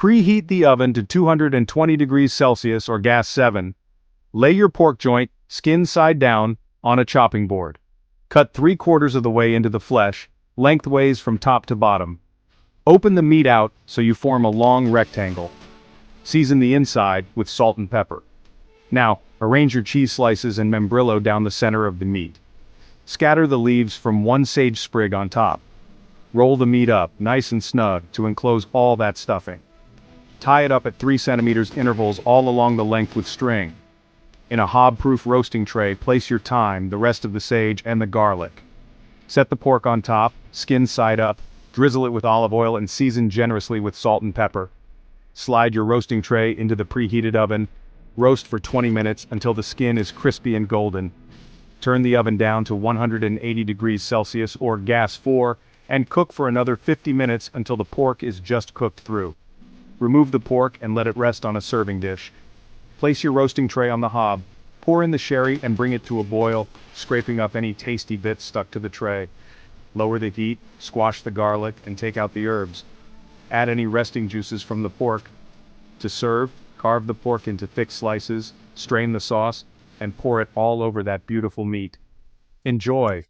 Preheat the oven to 220 degrees Celsius or gas 7. Lay your pork joint, skin side down, on a chopping board. Cut 3/4 of the way into the flesh, lengthways from top to bottom. Open the meat out so you form a long rectangle. Season the inside with salt and pepper. Now, arrange your cheese slices and membrillo down the center of the meat. Scatter the leaves from one sage sprig on top. Roll the meat up, nice and snug, to enclose all that stuffing. Tie it up at 3 cm intervals all along the length with string. In a hob-proof roasting tray, place your thyme, the rest of the sage, and the garlic. Set the pork on top, skin side up, drizzle it with olive oil and season generously with salt and pepper. Slide your roasting tray into the preheated oven. Roast for 20 minutes until the skin is crispy and golden. Turn the oven down to 180 degrees Celsius or gas 4 and cook for another 50 minutes until the pork is just cooked through. Remove the pork and let it rest on a serving dish. Place your roasting tray on the hob. Pour in the sherry and bring it to a boil, scraping up any tasty bits stuck to the tray. Lower the heat, squash the garlic, and take out the herbs. Add any resting juices from the pork. To serve, carve the pork into thick slices, strain the sauce, and pour it all over that beautiful meat. Enjoy!